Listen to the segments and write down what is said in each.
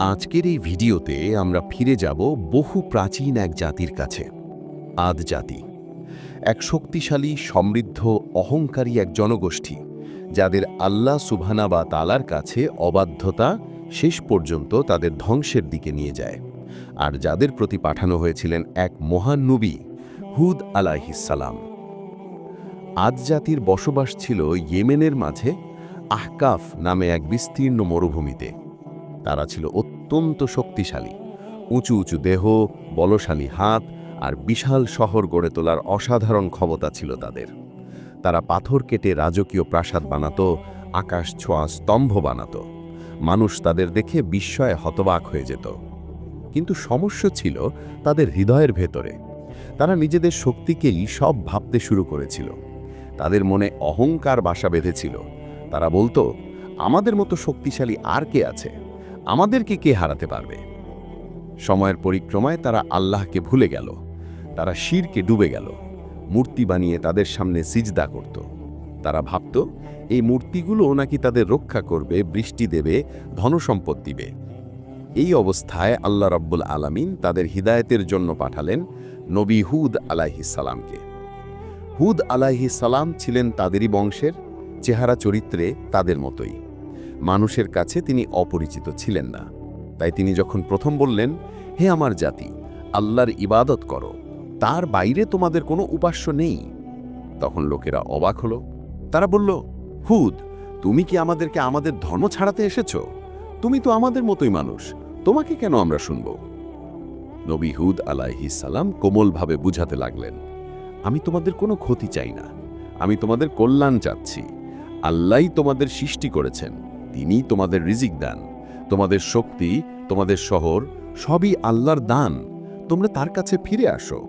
আজকের এই ভিডিওতে আমরা ফিরে যাব বহু প্রাচীন এক জাতির কাছে। আদ জাতি এক শক্তিশালী, সমৃদ্ধ, অহংকারী এক জনগোষ্ঠী, যাদের আল্লাহ সুবহানাহু ওয়া তাআলার কাছে অবাধ্যতা শেষ পর্যন্ত তাদের ধ্বংসের দিকে নিয়ে যায়, আর যাদের প্রতি পাঠানো হয়েছিলেন এক মহান নবী, হুদ আলাইহিস সালাম। আদ জাতির বসবাস ছিল ইয়েমেনের মাঝে আহকাফ নামে এক বিস্তীর্ণ মরুভূমিতে। তারা ছিল অত্যন্ত শক্তিশালী, উঁচু উঁচু দেহ, বলশালী হাত আর বিশাল শহর গড়ে তোলার অসাধারণ ক্ষমতা ছিল তাদের। তারা পাথর কেটে রাজকীয় প্রাসাদ বানাত, আকাশ ছোঁয়া স্তম্ভ বানাত। মানুষ তাদের দেখে বিস্ময়ে হতবাক হয়ে যেত। কিন্তু সমস্যা ছিল তাদের হৃদয়ের ভেতরে। তারা নিজেদের শক্তিকেই সব ভাবতে শুরু করেছিল। তাদের মনে অহংকার বাসা বেঁধেছিল। তারা বলতো, আমাদের মতো শক্তিশালী আর কে আছে? আমাদেরকে কে হারাতে পারবে? সময়ের পরিক্রমায় তারা আল্লাহকে ভুলে গেল। তারা শিরকে ডুবে গেল। মূর্তি বানিয়ে তাদের সামনে সিজদা করত। তারা ভাবত, এই মূর্তিগুলো নাকি তাদের রক্ষা করবে, বৃষ্টি দেবে, ধনসম্পদ দিবে। এই অবস্থায় আল্লাহ রাব্বুল আলামিন তাদের হিদায়েতের জন্য পাঠালেন নবী হুদ আলাইহিস সালামকে। হুদ আলাইহিস সালাম ছিলেন তাদেরই বংশের, চেহারা চরিত্রে তাদের মতোই। মানুষের কাছে তিনি অপরিচিত ছিলেন না। তাই তিনি যখন প্রথম বললেন, হে আমার জাতি, আল্লাহর ইবাদত করো, তার বাইরে তোমাদের কোনো উপাস্য নেই, তখন লোকেরা অবাক হলো। তারা বলল, হুদ, তুমি কি আমাদেরকে আমাদের ধর্ম ছাড়াতে এসেছ? তুমি তো আমাদের মতোই মানুষ, তোমাকে কেন আমরা শুনব? নবী হুদ আলাইহিস সালাম কোমলভাবে বুঝাতে লাগলেন, আমি তোমাদের কোনো ক্ষতি চাই না, আমি তোমাদের কল্যাণ চাচ্ছি। আল্লাহই তোমাদের সৃষ্টি করেছেন, তিনিই তোমাদের রিজিক দান। তোমাদের শক্তি, তোমাদের শহর সবই আল্লাহর দান। তোমরা তার কাছে ফিরে আসো।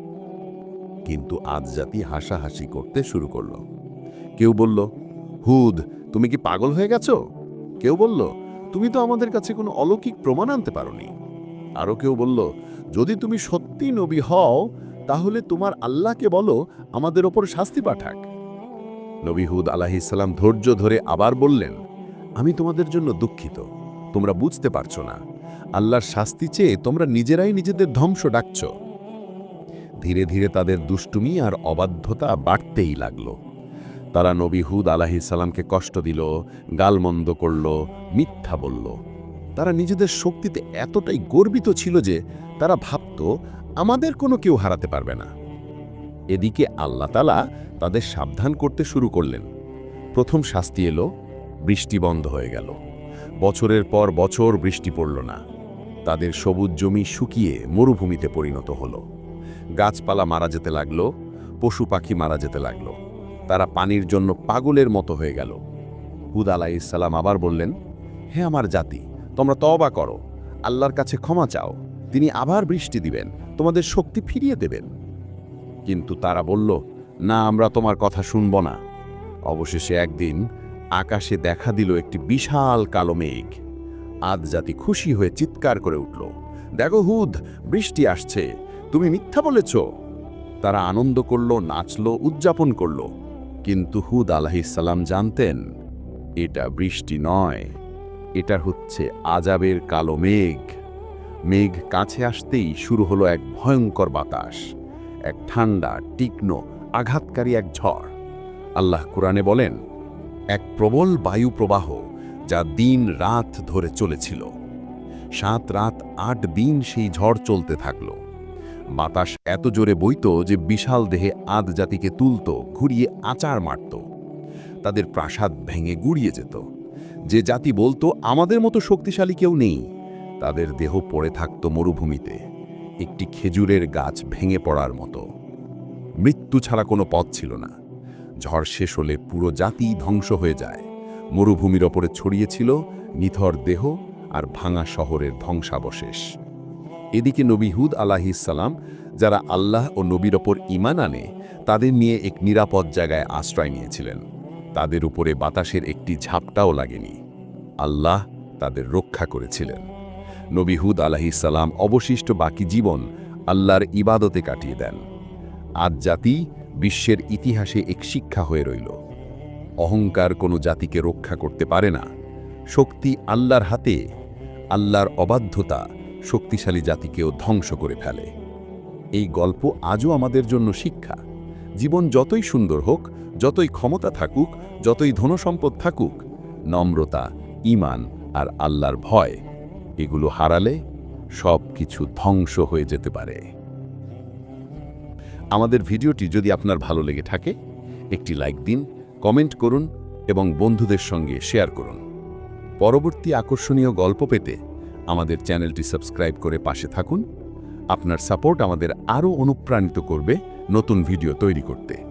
কিন্তু আদ জাতি হাসাহাসি করতে শুরু করল। কেউ বলল, হুদ, তুমি কি পাগল হয়ে গেছো? কেউ বলল, তুমি তো আমাদের কাছে কোনো অলৌকিক প্রমাণ আনতে পারোনি। আরও কেউ বলল, যদি তুমি সত্যি নবী হও, তাহলে তোমার আল্লাহকে বলো আমাদের ওপর শাস্তি পাঠাক। নবী হুদ আলাইহিস সালাম ধৈর্য ধরে আবার বললেন, আমি তোমাদের জন্য দুঃখিত, তোমরা বুঝতে পারছো না। আল্লাহর শাস্তি চেয়ে তোমরা নিজেরাই নিজেদের ধ্বংস ডাকছ। ধীরে ধীরে তাদের দুষ্টুমি আর অবাধ্যতা বাড়তেই লাগল। তারা নবী হুদ আলাইহিস সালামকে কষ্ট দিল, গালমন্দ করল, মিথ্যা বলল। তারা নিজেদের শক্তিতে এতটাই গর্বিত ছিল যে তারা ভাবত, আমাদের কোনো কেউ হারাতে পারবে না। এদিকে আল্লাহ তাআলা তাদের সাবধান করতে শুরু করলেন। প্রথম শাস্তি এলো, বৃষ্টি বন্ধ হয়ে গেল। বছরের পর বছর বৃষ্টি পড়ল না। তাদের সবুজ জমি শুকিয়ে মরুভূমিতে পরিণত হলো। গাছপালা মারা যেতে লাগলো, পশু পাখি মারা যেতে লাগলো। তারা পানির জন্য পাগলের মতো হয়ে গেল। হুদ আলাইহিস সালাম আবার বললেন, হে আমার জাতি, তোমরা তওবা করো, আল্লাহর কাছে ক্ষমা চাও, তিনি আবার বৃষ্টি দিবেন, তোমাদের শক্তি ফিরিয়ে দেবেন। কিন্তু তারা বলল, না, আমরা তোমার কথা শুনব না। অবশেষে একদিন আকাশে দেখা দিল একটি বিশাল কালো মেঘ। আদ জাতি খুশি হয়ে চিৎকার করে উঠল, দেখো হুদ, বৃষ্টি আসছে, তুমি মিথ্যা বলেছ। তারা আনন্দ করল, নাচল, উদযাপন করল। কিন্তু হুদ আলাইহিস সালাম জানতেন, এটা বৃষ্টি নয়, এটা হচ্ছে আযাবের কালো মেঘ। মেঘ কাছে আসতেই শুরু হলো এক ভয়ঙ্কর বাতাস, এক ঠান্ডা, তীক্ষ্ণ, আঘাতকারী এক ঝড়। আল্লাহ কুরআনে বলেন, এক প্রবল বায়ু প্রবাহ যা দিন রাত ধরে চলেছিল। 7 রাত 8 দিন সেই ঝড় চলতে থাকল। বাতাস এত জোরে বইত যে বিশাল দেহে আদ জাতিকে তুলত, ঘুরিয়ে আচার মারত। তাদের প্রাসাদ ভেঙে গুড়িয়ে যেত। যে জাতি বলতো আমাদের মতো শক্তিশালী কেউ নেই, তাদের দেহ পড়ে থাকত মরুভূমিতে, একটি খেজুরের গাছ ভেঙে পড়ার মতো। মৃত্যু ছাড়া কোনো পথ ছিল না। ঝড় শেষ হলে পুরো জাতি ধ্বংস হয়ে যায়। মরুভূমির ওপরে ছড়িয়েছিল নিথর দেহ আর ভাঙা শহরের ধ্বংসাবশেষ। এদিকে নবী হুদ আলাইহিস সালাম, যারা আল্লাহ ও নবীর ওপর ঈমান আনে, তাদের নিয়ে এক নিরাপদ জায়গায় আশ্রয় নিয়েছিলেন। তাদের উপরে বাতাসের একটি ঝাপটাও লাগেনি। আল্লাহ তাদের রক্ষা করেছিলেন। নবী হুদ আলাইহিস সালাম অবশিষ্ট বাকি জীবন আল্লাহর ইবাদতে কাটিয়ে দেন। আদ জাতি বিশ্বের ইতিহাসে এক শিক্ষা হয়ে রইল। অহংকার কোনো জাতিকে রক্ষা করতে পারে না। শক্তি আল্লাহর হাতে, আল্লাহর অবাধ্যতা শক্তিশালী জাতিকেও ধ্বংস করে ফেলে। এই গল্প আজও আমাদের জন্য শিক্ষা। জীবন যতই সুন্দর হোক, যতই ক্ষমতা থাকুক, যতই ধনসম্পদ থাকুক, নম্রতা, ঈমান আর আল্লাহর ভয় এগুলো হারালে সব কিছু ধ্বংস হয়ে যেতে পারে। আমাদের ভিডিওটি যদি আপনার ভালো লেগে থাকে, একটি লাইক দিন, কমেন্ট করুন এবং বন্ধুদের সঙ্গে শেয়ার করুন। পরবর্তী আকর্ষণীয় গল্প পেতে আমাদের চ্যানেলটি সাবস্ক্রাইব করে পাশে থাকুন। আপনার সাপোর্ট আমাদের আরও অনুপ্রাণিত করবে নতুন ভিডিও তৈরি করতে।